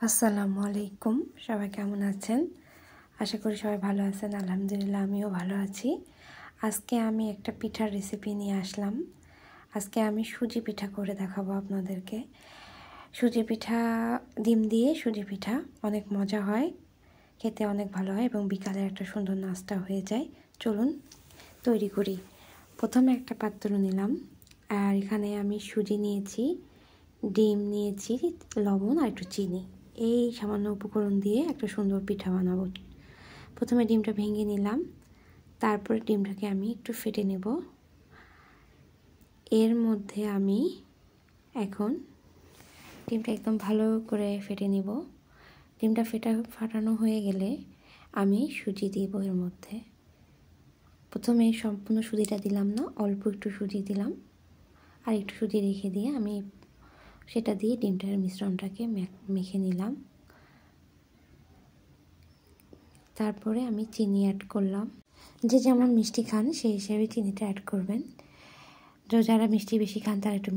আসসালামু আলাইকুম। সবাই কেমন আছেন? আশা করি সবাই ভালো আছেন। আলহামদুলিল্লাহ আমিও ভালো আছি। আজকে আমি একটা পিঠার রেসিপি নিয়ে আসলাম। আজকে আমি সুজি পিঠা করে দেখাবো আপনাদেরকে। সুজি পিঠা, ডিম দিয়ে সুজি পিঠা অনেক মজা হয়, খেতে অনেক ভালো হয় এবং বিকালে একটা সুন্দর নাস্তা হয়ে যায়। চলুন তৈরি করি। প্রথমে একটা পাত্র নিলাম, আর এখানে আমি সুজি নিয়েছি, ডিম নিয়েছি, লবণ আর একটু চিনি। এই সামান্য উপকরণ দিয়ে একটা সুন্দর পিঠা বানাবো। প্রথমে ডিমটা ভেঙে নিলাম, তারপরে ডিমটাকে আমি একটু ফেটে নেব। এর মধ্যে আমি এখন ডিমটা একদম ভালো করে ফেটে নেব। ডিমটা ফাটানো হয়ে গেলে আমি সুজি দিব এর মধ্যে। প্রথমে সম্পূর্ণ সুজিটা দিলাম না, অল্প একটু সুজি দিলাম, আর একটু সুজি রেখে দিয়ে আমি সেটা দিয়ে ডিমটার মিশ্রণটাকে মেখে নিলাম। তারপরে আমি চিনি অ্যাড করলাম। যে যেমন মিষ্টি খান সেই হিসেবে চিনিটা অ্যাড করবেন। যারা মিষ্টি বেশি খান তারা একটু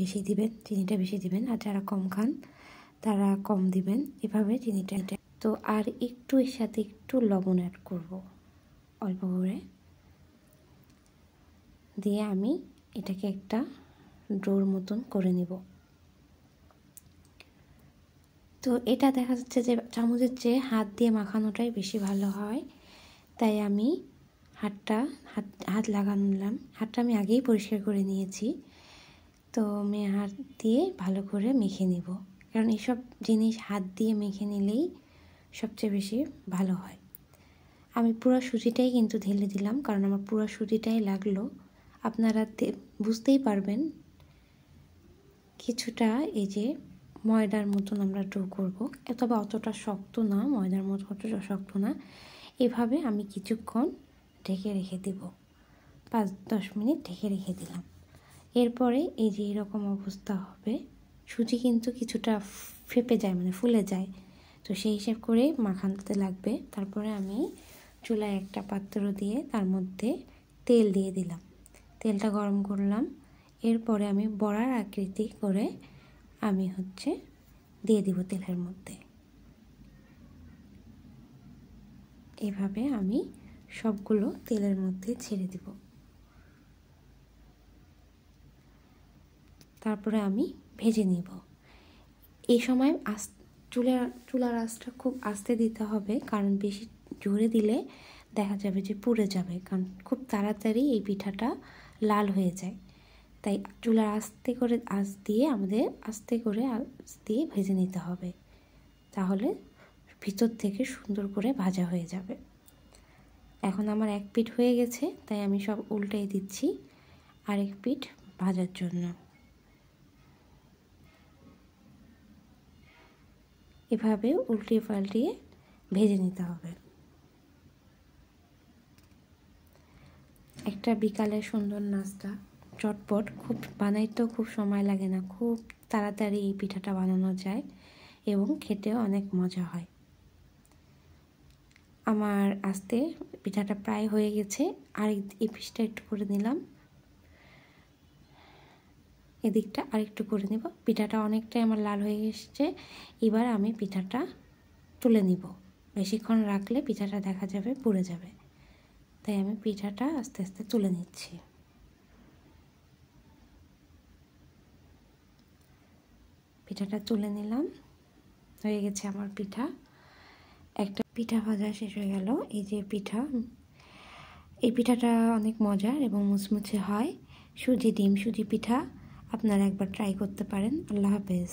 বেশি দিবেন, চিনিটা বেশি দিবেন, আর যারা কম খান তারা কম দিবেন। এভাবে চিনিটা তো আর একটু এর সাথে একটু লবণ অ্যাড করব অল্প করে, দিয়ে আমি এটাকে একটা ডোর মতন করে নেব। তো এটা দেখা যাচ্ছে যে চামচের চেয়ে হাত দিয়ে মাখানোটাই বেশি ভালো হয়, তাই আমি হাত লাগালাম। হাতটা আমি আগেই পরিষ্কার করে নিয়েছি। তো আমি হাত দিয়ে ভালো করে মেখে নেব, কারণ এইসব জিনিস হাত দিয়ে মেখে নিলেই সবচেয়ে বেশি ভালো হয়। আমি পুরো সুজিটাই কিন্তু ঢেলে দিলাম, কারণ আমার পুরো সুজিটাই লাগলো। আপনারা বুঝতেই পারবেন কিছুটা এই যে ময়দার মতন আমরা ডো করবো, তবে অতটা শক্ত না, ময়দার মতো অতটা শক্ত না। এভাবে আমি কিছুক্ষণ ঢেকে রেখে দেব, 5-10 মিনিট ঢেকে রেখে দিলাম। এরপরে এই যে এরকম অবস্থা হবে। সুজি কিন্তু কিছুটা ফেপে যায়, মানে ফুলে যায়, তো সেই হিসেব করে মাখাতে লাগবে। তারপরে আমি চুলায় একটা পাত্র দিয়ে তার মধ্যে তেল দিয়ে দিলাম। তেলটা গরম করলাম। এরপরে আমি বড়ার আকৃতি করে আমি দিয়ে দিব তেলের মধ্যে। এভাবে আমি সবগুলো তেলের মধ্যে ছেড়ে দিব। তারপরে আমি ভেজে নিব। এই সময় চুলার আঁচটা খুব আস্তে দিতে হবে, কারণ বেশি জোরে দিলে দেখা যাবে যে পুড়ে যাবে, কারণ খুব তাড়াতাড়ি এই পিঠাটা লাল হয়ে যায়। তাই চুলার আস্তে করে আঁচ দিয়ে ভেজে নিতে হবে, তাহলে ভিতর থেকে সুন্দর করে ভাজা হয়ে যাবে। এখন আমার এক পিঠ হয়ে গেছে, তাই আমি সব উল্টাই দিচ্ছি আরেক পিঠ ভাজার জন্য। এভাবে উল্টিয়ে পাল্টিয়ে ভেজে নিতে হবে। একটা বিকালে সুন্দর নাস্তা, চটপট, খুব বানাইতেও খুব সময় লাগে না, খুব তাড়াতাড়ি এই পিঠাটা বানানো যায় এবং খেতেও অনেক মজা হয়। আমার পিঠাটা প্রায় হয়ে গেছে, আর এই পিঠটা একটু করে নিলাম, এদিকটা আরেকটু করে নিব। পিঠাটা অনেকটাই আমার লাল হয়ে এসেছে। এবার আমি পিঠাটা তুলে নিব। বেশিক্ষণ রাখলে পিঠাটা দেখা যাবে পুড়ে যাবে, তাই আমি পিঠাটা আস্তে আস্তে তুলে নিচ্ছি। পিঠাটা তুলে নিলাম, হয়ে গেছে আমার পিঠা। একটা পিঠা ভাজা শেষ হয়ে গেল। এই যে এই পিঠাটা অনেক মজার এবং মুচমুচে হয়। সুজি পিঠা আপনারা একবার ট্রাই করতে পারেন। আল্লাহ হাফেজ।